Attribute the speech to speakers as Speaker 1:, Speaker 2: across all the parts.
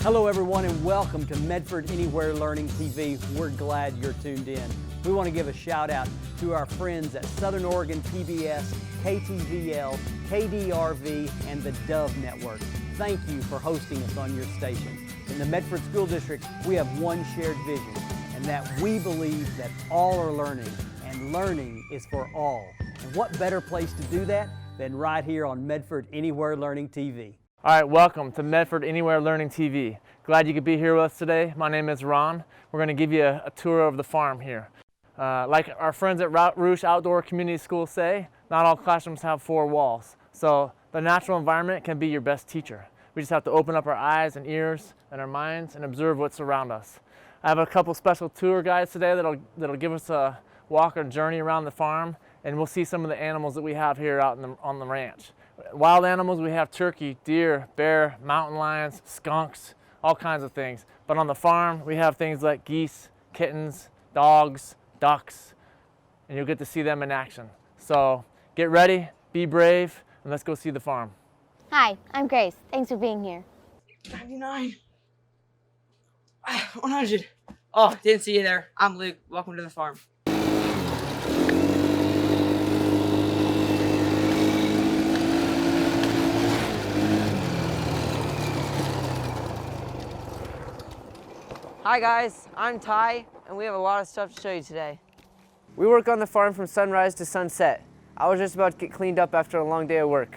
Speaker 1: Hello everyone and welcome to Medford Anywhere Learning TV. We're glad you're tuned in. We want to give a shout out to our friends at Southern Oregon PBS, KTVL, KDRV, and the Dove Network. Thank you for hosting us on your station. In the Medford School District, we have one shared vision, and that we believe that all are learning, and learning is for all. And what better place to do that than right here on Medford Anywhere Learning TV.
Speaker 2: All right, welcome to Medford Anywhere Learning TV. Glad you could be here with us today. My name is Ron. We're going to give you a tour of the farm here. Like our friends at Rouge Outdoor Community School say, not all classrooms have four walls. So the natural environment can be your best teacher. We just have to open up our eyes and ears and our minds and observe what's around us. I have a couple special tour guides today that'll give us a walk or journey around the farm, and we'll see some of the animals that we have here out on the ranch. Wild animals, we have turkey, deer, bear, mountain lions, skunks, all kinds of things. But on the farm, we have things like geese, kittens, dogs, ducks, and you'll get to see them in action. So get ready, be brave, and let's go see the farm.
Speaker 3: Hi, I'm Grace. Thanks for being here.
Speaker 4: 99. 100. Oh, didn't see you there. I'm Luke. Welcome to the farm.
Speaker 5: Hi guys, I'm Ty, and we have a lot of stuff to show you today. We work on the farm from sunrise to sunset. I was just about to get cleaned up after a long day of work.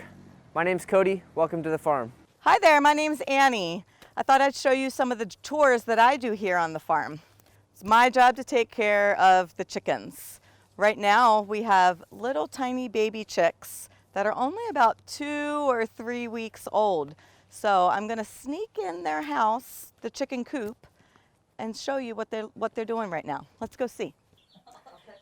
Speaker 5: My name's Cody, welcome to the farm.
Speaker 6: Hi there, my name's Annie. I thought I'd show you some of the tours that I do here on the farm. It's my job to take care of the chickens. Right now we have little tiny baby chicks that are only about 2 or 3 weeks old. So I'm gonna sneak in their house, the chicken coop, and show you what they're doing right now. Let's go see.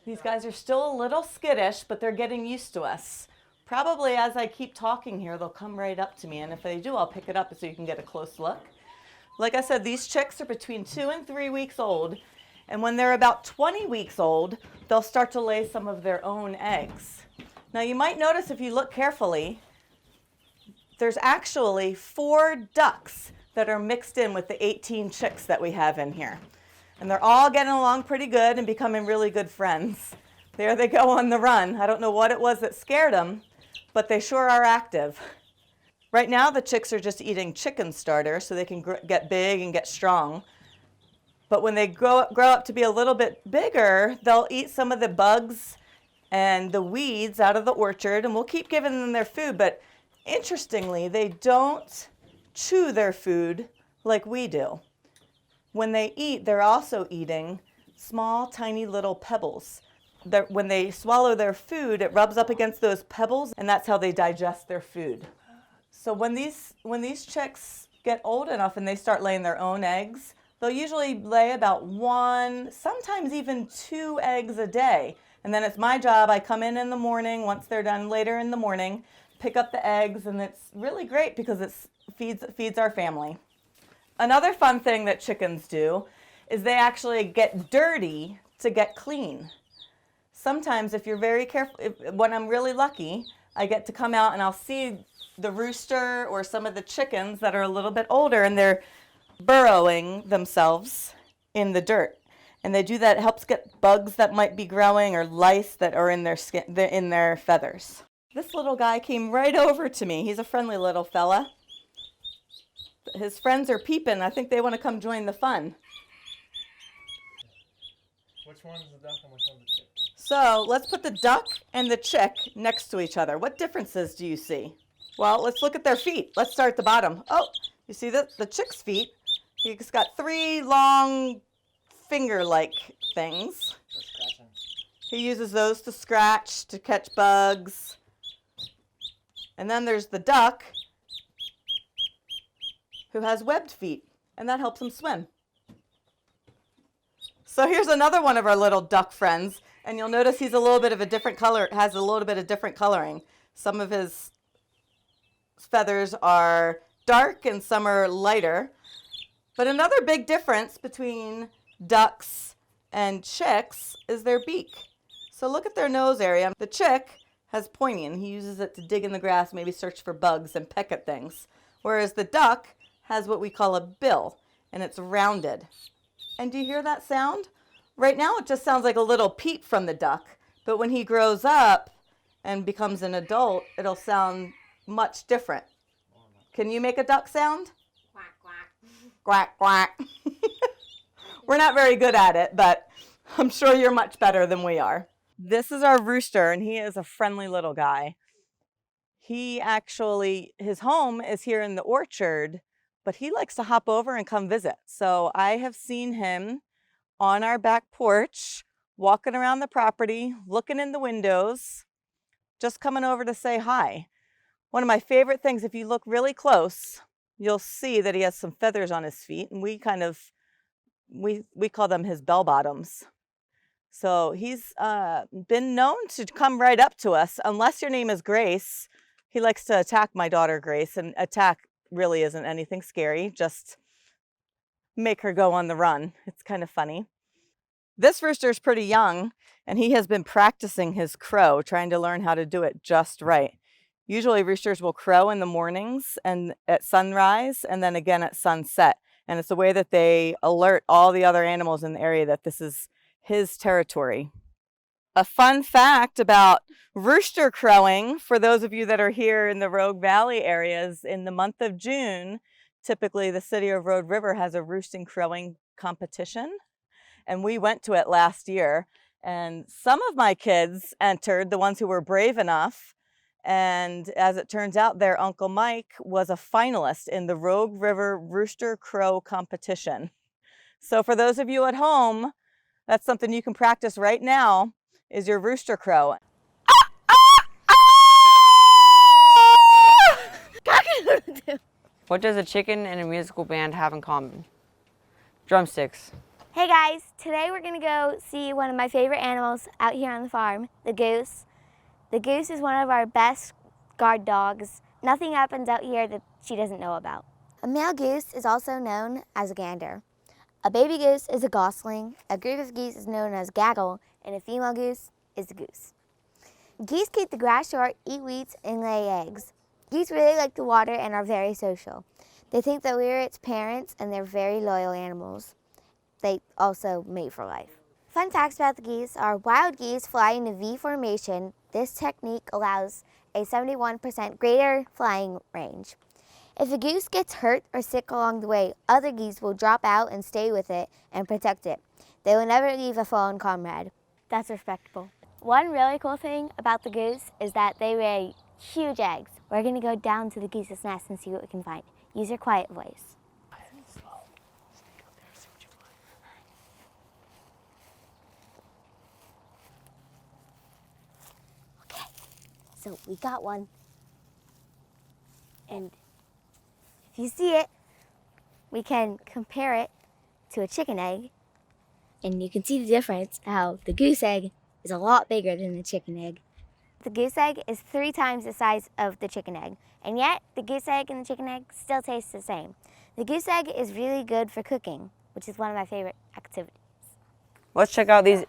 Speaker 6: These guys are still a little skittish, but they're getting used to us. Probably as I keep talking here, they'll come right up to me, and if they do, I'll pick it up so you can get a close look. Like I said, these chicks are between 2 and 3 weeks old, and when they're about 20 weeks old, they'll start to lay some of their own eggs. Now you might notice if you look carefully, there's actually 4 ducks that are mixed in with the 18 chicks that we have in here. And they're all getting along pretty good and becoming really good friends. There they go on the run. I don't know what it was that scared them, but they sure are active. Right now the chicks are just eating chicken starter so they can get big and get strong. But when they grow up to be a little bit bigger, they'll eat some of the bugs and the weeds out of the orchard, and we'll keep giving them their food, but interestingly, they don't chew their food like we do. When they eat, they're also eating small, tiny little pebbles. When they swallow their food, it rubs up against those pebbles, and that's how they digest their food. So when these chicks get old enough and they start laying their own eggs, they'll usually lay about 1, sometimes even 2 eggs a day. And then it's my job, I come in the morning, once they're done later in the morning, pick up the eggs, and it's really great because it feeds our family. Another fun thing that chickens do is they actually get dirty to get clean. Sometimes if you're very careful, when I'm really lucky, I get to come out and I'll see the rooster or some of the chickens that are a little bit older, and they're burrowing themselves in the dirt. And they do that, it helps get bugs that might be growing or lice that are in their skin, in their feathers. This little guy came right over to me. He's a friendly little fella. His friends are peeping. I think they want to come join the fun.
Speaker 2: Which one's the duck and which one's the chick?
Speaker 6: So let's put the duck and the chick next to each other. What differences do you see? Well, let's look at their feet. Let's start at the bottom. Oh, you see the chick's feet? He's got 3 long finger-like things. He uses those to scratch, to catch bugs. And then there's the duck, who has webbed feet, and that helps him swim. So here's another one of our little duck friends, and you'll notice he's a little bit of a different color, has a little bit of different coloring. Some of his feathers are dark and some are lighter. But another big difference between ducks and chicks is their beak. So look at their nose area. The chick has pointy, and he uses it to dig in the grass, maybe search for bugs and peck at things. Whereas the duck has what we call a bill, and it's rounded. And do you hear that sound? Right now it just sounds like a little peep from the duck, but when he grows up and becomes an adult, it'll sound much different. Can you make a duck sound?
Speaker 3: Quack, quack.
Speaker 6: Quack, quack. We're not very good at it, but I'm sure you're much better than we are. This is our rooster, and he is a friendly little guy. His home is here in the orchard, but he likes to hop over and come visit. So I have seen him on our back porch, walking around the property, looking in the windows, just coming over to say hi. One of my favorite things, if you look really close, you'll see that he has some feathers on his feet, and we call them his bell bottoms. So he's been known to come right up to us. Unless your name is Grace, he likes to attack my daughter Grace, and attack really isn't anything scary, just make her go on the run. It's kind of funny. This rooster is pretty young, and he has been practicing his crow, trying to learn how to do it just right. Usually roosters will crow in the mornings and at sunrise, and then again at sunset. And it's a way that they alert all the other animals in the area that this is his territory. A fun fact about rooster crowing, for those of you that are here in the Rogue Valley areas, in the month of June, typically the city of Road River has a roosting crowing competition. And we went to it last year. And some of my kids entered, the ones who were brave enough. And as it turns out, their Uncle Mike was a finalist in the Rogue River Rooster Crow competition. So for those of you at home, that's something you can practice right now, is your rooster crow.
Speaker 5: What does a chicken and a musical band have in common? Drumsticks.
Speaker 3: Hey guys, today we're gonna go see one of my favorite animals out here on the farm, the goose. The goose is one of our best guard dogs. Nothing happens out here that she doesn't know about. A male goose is also known as a gander. A baby goose is a gosling, a group of geese is known as gaggle, and a female goose is a goose. Geese keep the grass short, eat weeds, and lay eggs. Geese really like the water and are very social. They think that we are its parents, and they're very loyal animals. They also mate for life. Fun facts about the geese are wild geese fly in a V formation. This technique allows a 71% greater flying range. If a goose gets hurt or sick along the way, other geese will drop out and stay with it and protect it. They will never leave a fallen comrade. That's respectable. One really cool thing about the goose is that they lay huge eggs. We're gonna go down to the goose's nest and see what we can find. Use your quiet voice. Okay, so we got one. And if you see it, we can compare it to a chicken egg. And you can see the difference, how the goose egg is a lot bigger than the chicken egg. The goose egg is 3 times the size of the chicken egg, and yet the goose egg and the chicken egg still taste the same. The goose egg is really good for cooking, which is one of my favorite activities.
Speaker 5: Let's check out these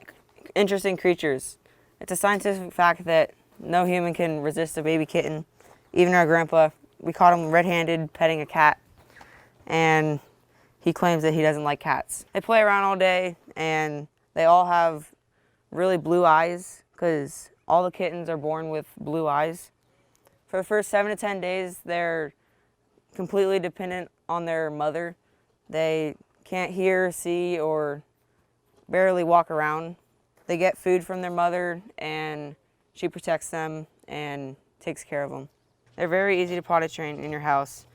Speaker 5: interesting creatures. It's a scientific fact that no human can resist a baby kitten. Even our grandpa, we caught him red-handed petting a cat, and he claims that he doesn't like cats. They play around all day, and they all have really blue eyes, because all the kittens are born with blue eyes. For the first 7 to 10 days, they're completely dependent on their mother. They can't hear, see, or barely walk around. They get food from their mother, and she protects them and takes care of them. They're very easy to potty train in your house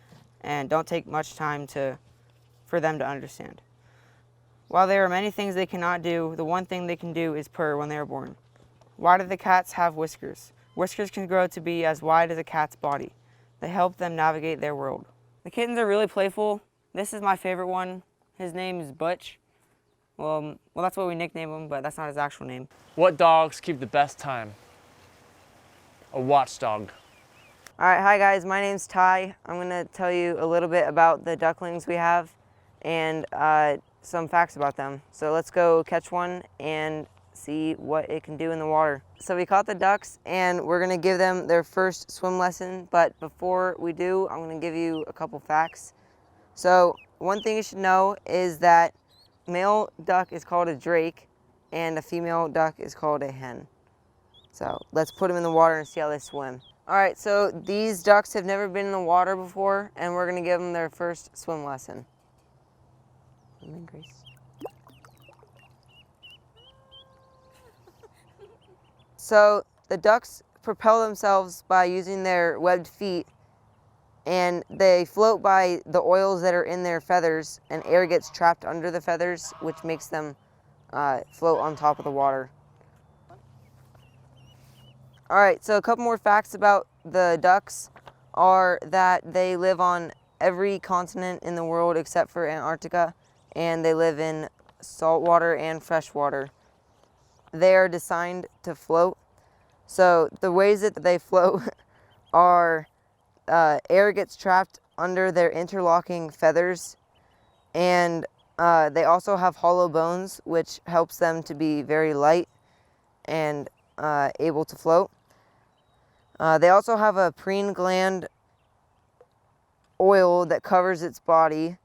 Speaker 5: and don't take much time for them to understand. While there are many things they cannot do, the one thing they can do is purr when they are born. Why do the cats have whiskers? Whiskers can grow to be as wide as a cat's body. They help them navigate their world. The kittens are really playful. This is my favorite one. His name is Butch. Well, that's what we nickname him, but that's not his actual name.
Speaker 2: What dogs keep the best time? A watchdog.
Speaker 5: All right, hi guys, my name's Ty. I'm gonna tell you a little bit about the ducklings we have and some facts about them. So let's go catch one and see what it can do in the water. So we caught the ducks and we're gonna give them their first swim lesson, but before we do, I'm gonna give you a couple facts. So one thing you should know is that male duck is called a drake and a female duck is called a hen. So let's put them in the water and see how they swim. All right, so these ducks have never been in the water before, and we're gonna give them their first swim lesson. Come in, Grace. So the ducks propel themselves by using their webbed feet, and they float by the oils that are in their feathers, and air gets trapped under the feathers, which makes them float on top of the water. All right, so a couple more facts about the ducks are that they live on every continent in the world except for Antarctica, and they live in saltwater and freshwater. They are designed to float. So the ways that they float are air gets trapped under their interlocking feathers, and they also have hollow bones, which helps them to be very light and able to float. They also have a preen gland oil that covers its body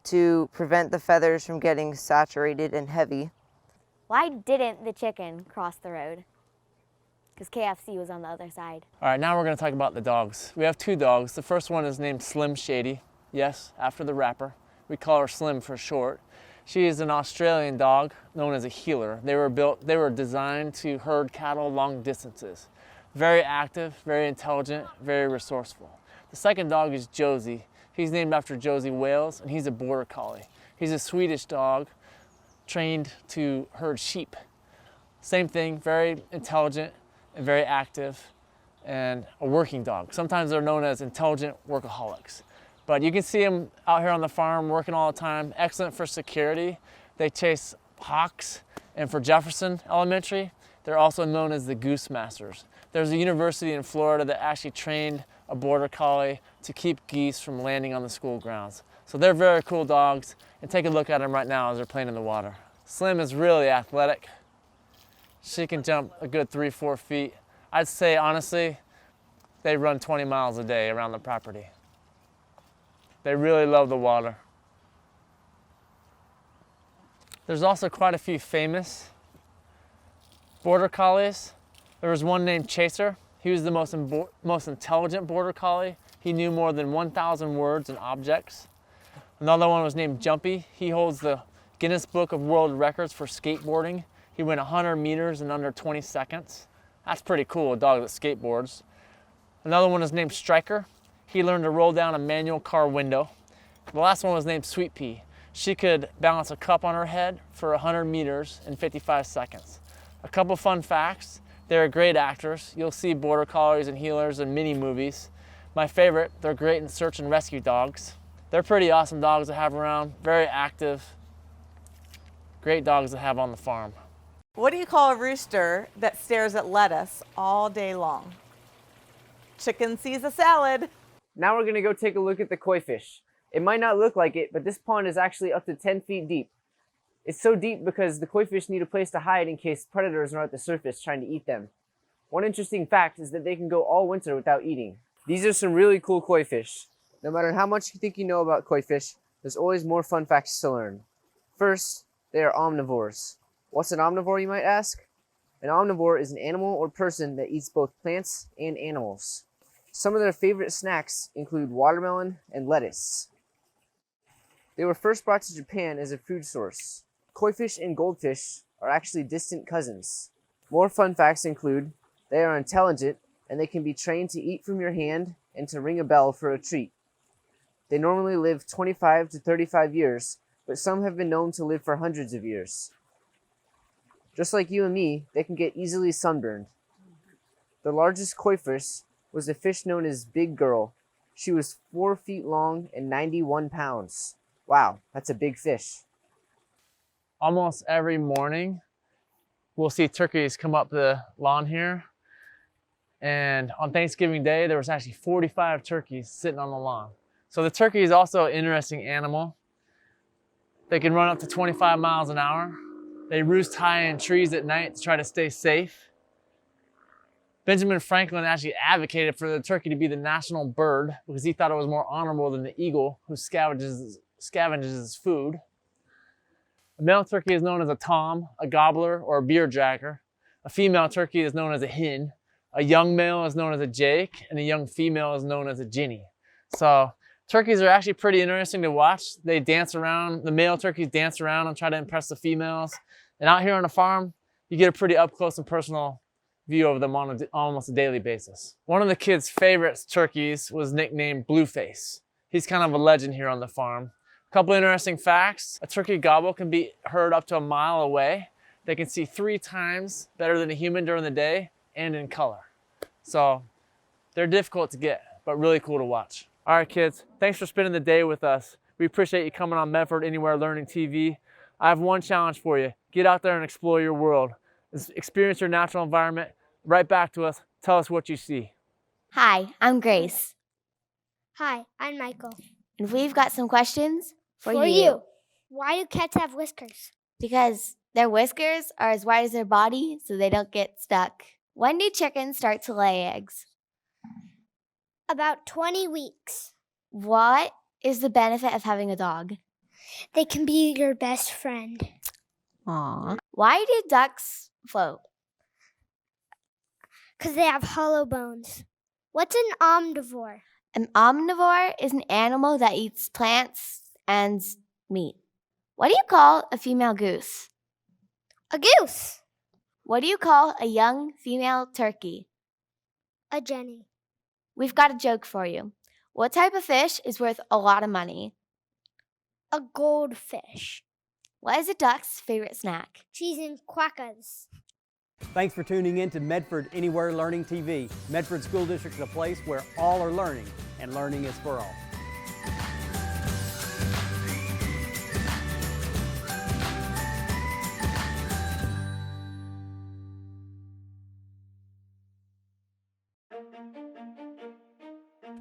Speaker 5: to prevent the feathers from getting saturated and heavy.
Speaker 3: Why didn't the chicken cross the road? Because KFC was on the other side.
Speaker 2: All right, now we're gonna talk about the dogs. We have two dogs. The first one is named Slim Shady. Yes, after the rapper. We call her Slim for short. She is an Australian dog known as a heeler. They were designed to herd cattle long distances. Very active, very intelligent, very resourceful. The second dog is Josie. He's named after Josie Wales, and he's a border collie. He's a Swedish dog trained to herd sheep. Same thing, very intelligent and very active, and a working dog. Sometimes they're known as intelligent workaholics. But you can see them out here on the farm working all the time. Excellent for security. They chase hawks, and for Jefferson Elementary, they're also known as the Goose Masters. There's a university in Florida that actually trained a border collie to keep geese from landing on the school grounds. So they're very cool dogs, and take a look at them right now as they're playing in the water. Slim is really athletic. She can jump a good 3-4 feet. I'd say, honestly, they run 20 miles a day around the property. They really love the water. There's also quite a few famous border collies. There was one named Chaser. He was the most intelligent border collie. He knew more than 1,000 words and objects. Another one was named Jumpy. He holds the Guinness Book of World Records for skateboarding. He went 100 meters in under 20 seconds. That's pretty cool, a dog that skateboards. Another one is named Striker. He learned to roll down a manual car window. The last one was named Sweet Pea. She could balance a cup on her head for 100 meters in 55 seconds. A couple fun facts. They're great actors. You'll see border collies and heelers in many movies. My favorite, they're great in search and rescue dogs. They're pretty awesome dogs to have around, very active. Great dogs to have on the farm.
Speaker 6: What do you call a rooster that stares at lettuce all day long? Chicken sees a salad.
Speaker 5: Now we're gonna go take a look at the koi fish. It might not look like it, but this pond is actually up to 10 feet deep. It's so deep because the koi fish need a place to hide in case predators are at the surface trying to eat them. One interesting fact is that they can go all winter without eating. These are some really cool koi fish. No matter how much you think you know about koi fish, there's always more fun facts to learn. First, they are omnivores. What's an omnivore, you might ask? An omnivore is an animal or person that eats both plants and animals. Some of their favorite snacks include watermelon and lettuce. They were first brought to Japan as a food source. Koi fish and goldfish are actually distant cousins. More fun facts include they are intelligent and they can be trained to eat from your hand and to ring a bell for a treat. They normally live 25 to 35 years, but some have been known to live for hundreds of years. Just like you and me, they can get easily sunburned. The largest koi fish was a fish known as Big Girl. She was 4 feet long and 91 pounds. Wow, that's a big fish.
Speaker 2: Almost every morning, we'll see turkeys come up the lawn here. And on Thanksgiving Day, there was actually 45 turkeys sitting on the lawn. So the turkey is also an interesting animal. They can run up to 25 miles an hour. They roost high in trees at night to try to stay safe. Benjamin Franklin actually advocated for the turkey to be the national bird because he thought it was more honorable than the eagle who scavenges its food. A male turkey is known as a tom, a gobbler, or a beer jacker. A female turkey is known as a hen. A young male is known as a jake, and a young female is known as a ginny. So turkeys are actually pretty interesting to watch. They dance around, the male turkeys dance around and try to impress the females. And out here on the farm, you get a pretty up close and personal view of them on almost a daily basis. One of the kids' favorite turkeys was nicknamed Blueface. He's kind of a legend here on the farm. A couple interesting facts. A turkey gobble can be heard up to a mile away. They can see 3 times better than a human during the day and in color. So they're difficult to get, but really cool to watch. All right, kids, thanks for spending the day with us. We appreciate you coming on Medford Anywhere Learning TV. I have one challenge for you. Get out there and explore your world. Experience your natural environment. Write back to us. Tell us what you see.
Speaker 3: Hi, I'm Grace.
Speaker 7: Hi, I'm Michael.
Speaker 3: And we've got some questions
Speaker 7: For you. Why do cats have whiskers?
Speaker 3: Because their whiskers are as wide as their body so they don't get stuck. When do chickens start to lay eggs?
Speaker 7: About 20 weeks.
Speaker 3: What is the benefit of having a dog?
Speaker 7: They can be your best friend.
Speaker 3: Aww. Why do ducks float?
Speaker 7: Because they have hollow bones. What's an omnivore?
Speaker 3: An omnivore is an animal that eats plants and meat. What do you call a female goose?
Speaker 7: A goose.
Speaker 3: What do you call a young female turkey?
Speaker 7: A jenny.
Speaker 3: We've got a joke for you. What type of fish is worth a lot of money?
Speaker 7: A goldfish.
Speaker 3: What is a duck's favorite snack?
Speaker 7: Cheese and quackers.
Speaker 1: Thanks for tuning in to Medford Anywhere Learning TV. Medford School District is a place where all are learning, and learning is for all.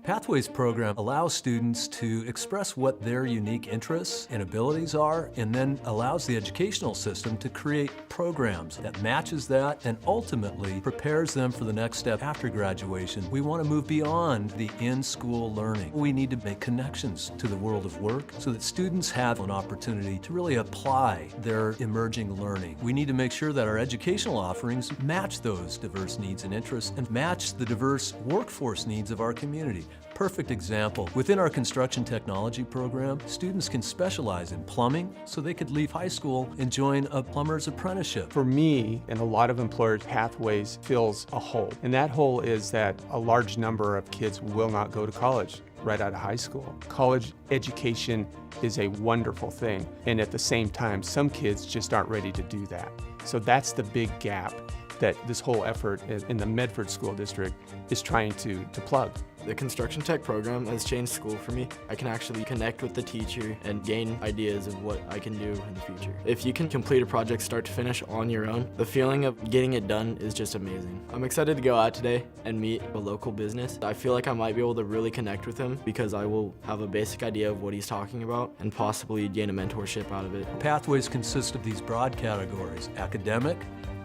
Speaker 8: Pathways program allows students to express what their unique interests and abilities are, and then allows the educational system to create programs that matches that and ultimately prepares them for the next step after graduation. We want to move beyond the in-school learning. We need to make connections to the world of work so that students have an opportunity to really apply their emerging learning. We need to make sure that our educational offerings match those diverse needs and interests and match the diverse workforce needs of our community. Perfect example. Within our construction technology program, students can specialize in plumbing so they could leave high school and join a plumber's apprenticeship.
Speaker 9: For me and a lot of employers, Pathways fills a hole. And that hole is that a large number of kids will not go to college right out of high school. College education is a wonderful thing. And at the same time, some kids just aren't ready to do that. So that's the big gap that this whole effort in the Medford School District is trying to plug.
Speaker 10: The construction tech program has changed school for me. I can actually connect with the teacher and gain ideas of what I can do in the future. If you can complete a project start to finish on your own, the feeling of getting it done is just amazing. I'm excited to go out today and meet a local business. I feel like I might be able to really connect with him because I will have a basic idea of what he's talking about and possibly gain a mentorship out of it.
Speaker 8: Pathways consist of these broad categories: academic,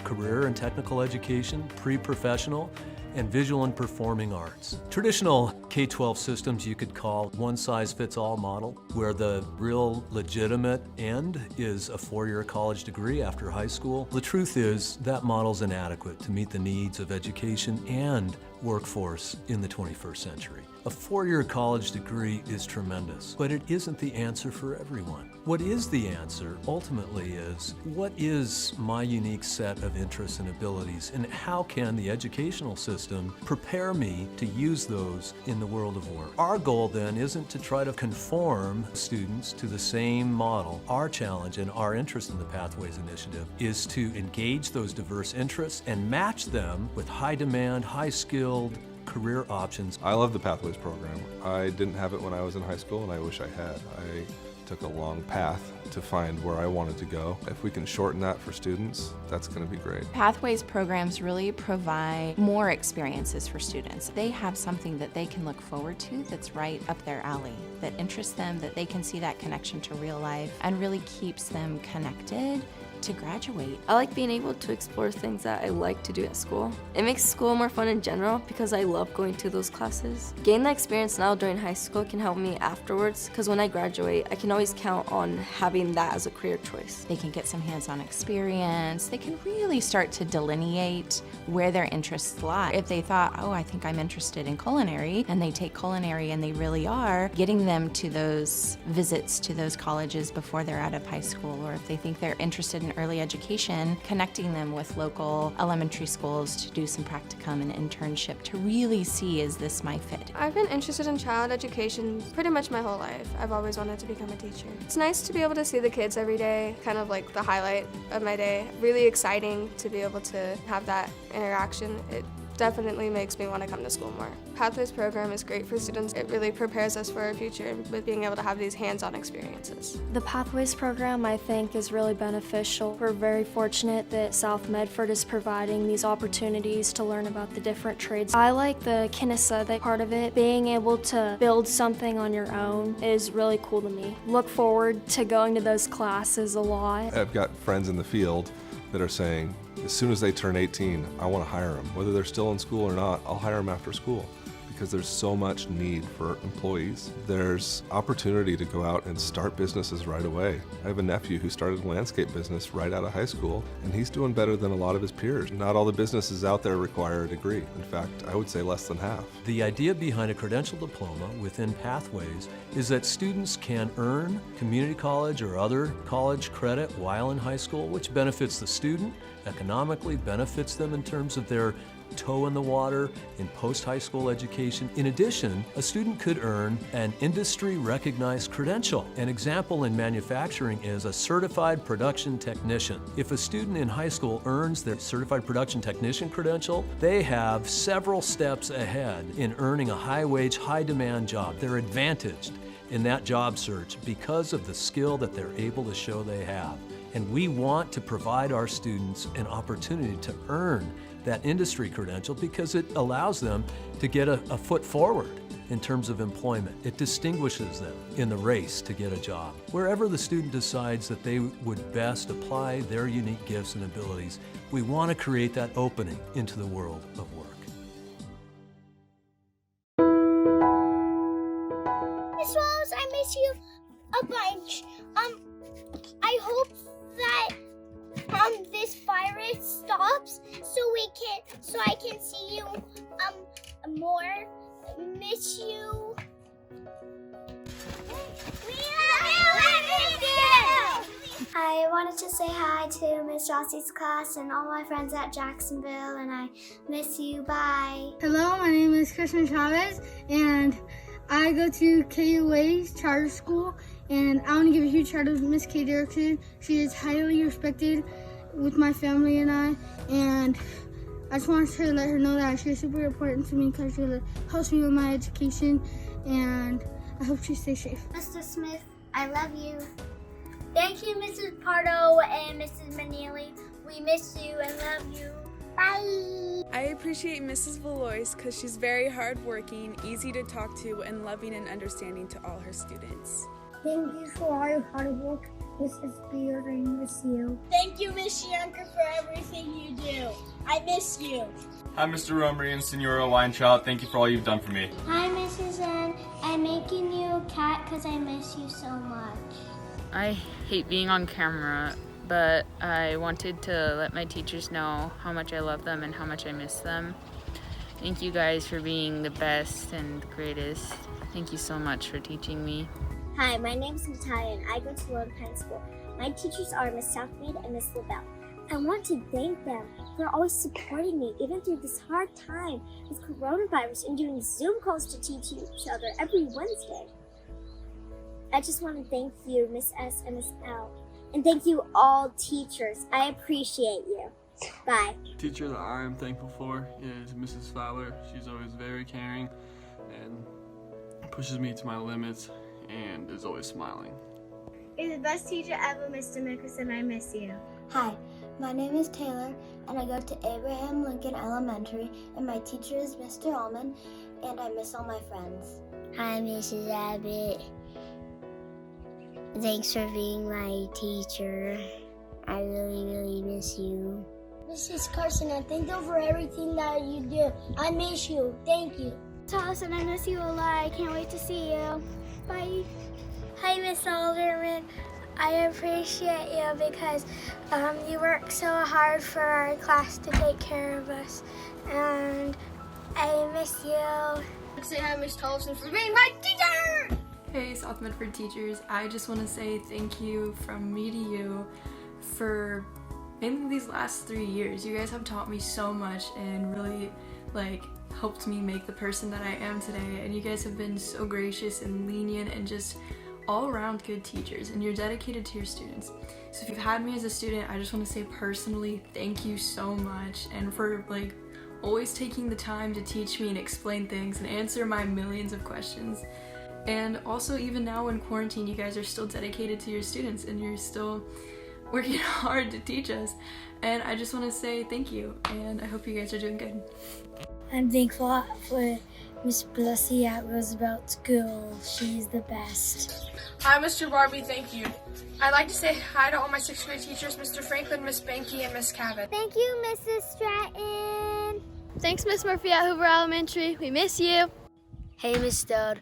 Speaker 8: career and technical education, pre-professional, and visual and performing arts. Traditional K-12 systems you could call one-size-fits-all model, where the real legitimate end is a 4-year college degree after high school. The truth is that model's inadequate to meet the needs of education and workforce in the 21st century. A 4-year college degree is tremendous, but it isn't the answer for everyone. What is the answer ultimately is, what is my unique set of interests and abilities, and how can the educational system prepare me to use those in the world of work? Our goal then isn't to try to conform students to the same model. Our challenge and our interest in the Pathways Initiative is to engage those diverse interests and match them with high-demand, high-skilled career options.
Speaker 11: I love the Pathways program. I didn't have it when I was in high school, and I wish I had. I took a long path to find where I wanted to go. If we can shorten that for students, that's going to be great.
Speaker 12: Pathways programs really provide more experiences for students. They have something that they can look forward to that's right up their alley, that interests them, that they can see that connection to real life and really keeps them connected to graduate.
Speaker 13: I like being able to explore things that I like to do at school. It makes school more fun in general because I love going to those classes. Gaining that experience now during high school can help me afterwards because when I graduate, I can always count on having that as a career choice.
Speaker 12: They can get some hands-on experience. They can really start to delineate where their interests lie. If they thought, oh, I think I'm interested in culinary, and they take culinary and they really are, getting them to those visits to those colleges before they're out of high school, or if they think they're interested in early education, connecting them with local elementary schools to do some practicum and internship to really see, is this my fit?
Speaker 14: I've been interested in child education pretty much my whole life. I've always wanted to become a teacher. It's nice to be able to see the kids every day, kind of like the highlight of my day. Really exciting to be able to have that interaction. It definitely makes me want to come to school more. Pathways program is great for students. It really prepares us for our future with being able to have these hands-on experiences.
Speaker 15: The Pathways program, I think, is really beneficial. We're very fortunate that South Medford is providing these opportunities to learn about the different trades. I like the kinesthetic part of it. Being able to build something on your own is really cool to me. Look forward to going to those classes a lot.
Speaker 11: I've got friends in the field that are saying, as soon as they turn 18, I want to hire them. Whether they're still in school or not, I'll hire them after school because there's so much need for employees. There's opportunity to go out and start businesses right away. I have a nephew who started a landscape business right out of high school, and he's doing better than a lot of his peers. Not all the businesses out there require a degree. In fact, I would say less than half.
Speaker 8: The idea behind a credential diploma within Pathways is that students can earn community college or other college credit while in high school, which benefits the student, economically benefits them in terms of their toe in the water in post-high school education. In addition, a student could earn an industry-recognized credential. An example in manufacturing is a certified production technician. If a student in high school earns their certified production technician credential, they have several steps ahead in earning a high-wage, high-demand job. They're advantaged in that job search because of the skill that they're able to show they have. And we want to provide our students an opportunity to earn that industry credential because it allows them to get a foot forward in terms of employment. It distinguishes them in the race to get a job. Wherever the student decides that they would best apply their unique gifts and abilities, we want to create that opening into the world of work.
Speaker 7: Miss Wallace, I miss you a bunch. I hope that this virus stops so I can see you more. Miss you. We love you. I wanted to say hi to Miss Rossi's class and all my friends at Jacksonville, and I miss you. Bye.
Speaker 16: Hello, my name is Christian Chavez, and I go to KUA's charter school, and I want to give a huge shout out to Miss Kay Derrickson. She is highly respected with my family and I, and I just wanted to let her know that she is super important to me because she helps me with my education, and I hope she stays safe.
Speaker 7: Mr. Smith, I love you. Thank you, Mrs. Pardo and Mrs. Manili. We miss you and love you. Bye.
Speaker 17: I appreciate Mrs. Valois because she's very hardworking, easy to talk to, and loving and understanding to all her students.
Speaker 7: Thank you for all your hard work, Mrs. Beard. I miss you.
Speaker 18: Thank you, Miss Yanker, for everything you do. I miss you.
Speaker 19: Hi, Mr. Rumry and Senora Winechild. Thank you for all you've done for me.
Speaker 7: Hi, Mrs. N. I'm making you a cat because I miss you so much.
Speaker 20: I hate being on camera, but I wanted to let my teachers know how much I love them and how much I miss them. Thank you guys for being the best and greatest. Thank you so much for teaching me.
Speaker 7: Hi, my name is Natalia and I go to Lone Pine School. My teachers are Miss Southmead and Miss LaBelle. I want to thank them for always supporting me, even through this hard time with coronavirus and doing Zoom calls to teach each other every Wednesday. I just want to thank you, Miss S and Miss L. And thank you all teachers. I appreciate you. Bye.
Speaker 21: The teacher that I am thankful for is Mrs. Fowler. She's always very caring and pushes me to my limits and is always smiling.
Speaker 22: You're the best teacher ever, Mr. Mickelson. I miss you.
Speaker 23: Hi, my name is Taylor, and I go to Abraham Lincoln Elementary, and my teacher is Mr. Allman, and I miss all my friends.
Speaker 7: Hi, Mrs. Abbott. Thanks for being my teacher.
Speaker 23: I really, really miss you.
Speaker 18: Mrs. Carson, I thank you for everything that you do. I miss you. Thank you.
Speaker 23: Allison, I miss you a lot. I can't wait to see you. Bye.
Speaker 7: Hi, Miss Alderman. I appreciate you because you work so hard for our class to take care of us. And I miss you.
Speaker 18: Say hi, Miss Tolson, for being my teacher!
Speaker 4: Hey, South Medford teachers. I just want to say thank you from me to you for mainly these last 3 years. You guys have taught me so much and really helped me make the person that I am today. And you guys have been so gracious and lenient and just all around good teachers, and you're dedicated to your students. So if you've had me as a student, I just want to say personally thank you so much, and for always taking the time to teach me and explain things and answer my millions of questions. And also, even now in quarantine, you guys are still dedicated to your students and you're still working hard to teach us. And I just want to say thank you, and I hope you guys are doing good.
Speaker 23: I'm thankful for Miss Blessy at Roosevelt School. She's the best.
Speaker 5: Hi, Mr. Barbie, thank you. I'd like to say hi to all my 6th grade teachers, Mr. Franklin, Miss Banky, and Miss Cabot.
Speaker 23: Thank you, Mrs. Stratton.
Speaker 6: Thanks, Miss Murphy at Hoover Elementary. We miss you.
Speaker 24: Hey, Miss Dode.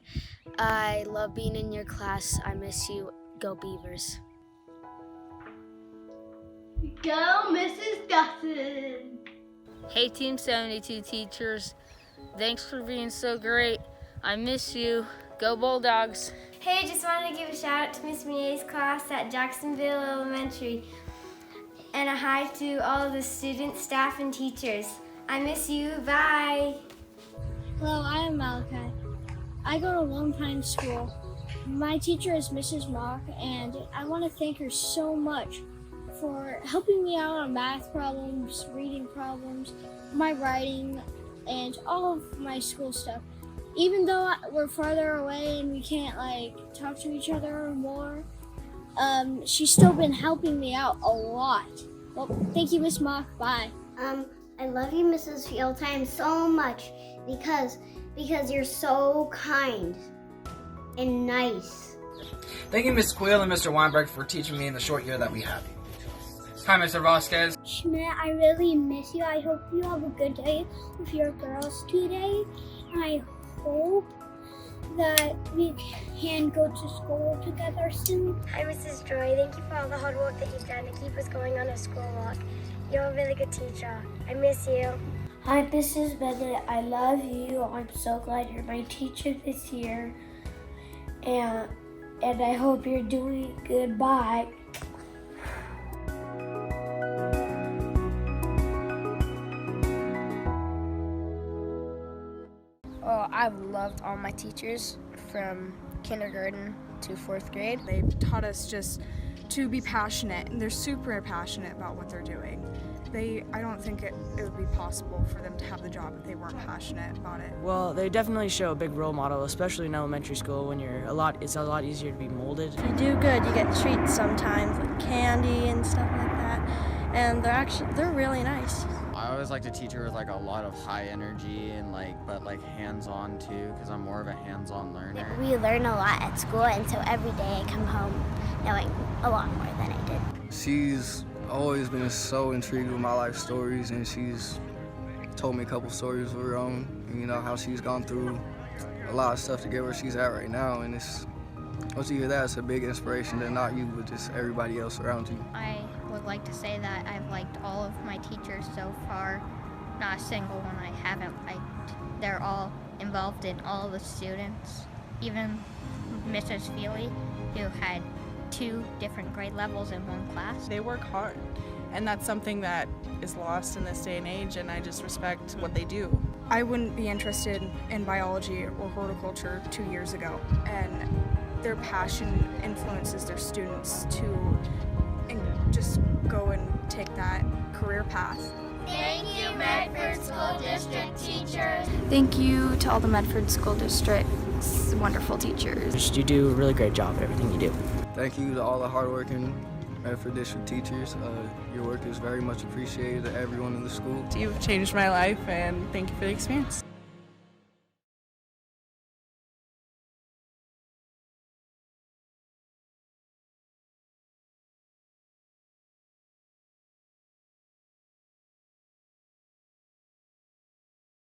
Speaker 24: I love being in your class. I miss you. Go Beavers.
Speaker 18: Go, Mrs. Dawson.
Speaker 20: Hey, Team 72 teachers. Thanks for being so great. I miss you. Go Bulldogs.
Speaker 23: Hey, just wanted to give a shout out to Miss Minier's class at Jacksonville Elementary. And a hi to all of the students, staff, and teachers. I miss you. Bye.
Speaker 18: Hello, I am Malachi. I go to Lone Pine School. My teacher is Mrs. Mock, and I want to thank her so much for helping me out on math problems, reading problems, my writing, and all of my school stuff. Even though we're farther away and we can't talk to each other more, she's still been helping me out a lot. Well, thank you, Miss Mock. Bye.
Speaker 23: I love you, Mrs. Fieldtime, so much because you're so kind and nice.
Speaker 25: Thank you, Miss Quill and Mr. Weinberg, for teaching me in the short year that we have. Hi, Mr. Vasquez.
Speaker 7: Schmidt, I really miss you. I hope you have a good day with your girls today. I hope that we can go to school together soon.
Speaker 23: Hi, Mrs. Joy. Thank you for all the hard work that you've done to keep us going on a school walk. You're a really good teacher. I miss you. Hi, Mrs. Bennett. I love you. I'm so glad you're my teacher this year. And I hope you're doing good. Bye.
Speaker 26: Oh, I've loved all my teachers from kindergarten to 4th grade.
Speaker 27: They've taught us just to be passionate, and they're super passionate about what they're doing. I don't think it would be possible for them to have the job if they weren't passionate about it.
Speaker 28: Well, they definitely show a big role model, especially in elementary school when it's a lot easier to be molded.
Speaker 6: If you do good, you get treats sometimes, like candy and stuff like that. And they're really nice.
Speaker 29: I always liked a teacher with a lot of high energy and but hands-on too, because I'm more of a hands-on learner.
Speaker 23: We learn a lot at school, and so every day I come home knowing a lot more than I did.
Speaker 30: She's always been so intrigued with my life stories, and she's told me a couple stories of her own, and how she's gone through a lot of stuff to get where she's at right now, and once you hear that, it's a big inspiration to not you, but just everybody else around you.
Speaker 31: I would like to say that I've liked all of my teachers so far. Not a single one I haven't liked. They're all involved in all the students, even Mrs. Feely, who had 2 different grade levels in one class.
Speaker 32: They work hard, and that's something that is lost in this day and age, and I just respect what they do.
Speaker 27: I wouldn't be interested in biology or horticulture 2 years ago, and their passion influences their students to just go and take that career path.
Speaker 23: Thank you, Medford School District teachers.
Speaker 6: Thank you to all the Medford School District's wonderful teachers.
Speaker 28: You do a really great job at everything you do.
Speaker 30: Thank you to all the hardworking Medford District teachers. Your work is very much appreciated to everyone in the school.
Speaker 32: You've changed my life, and thank you for the experience.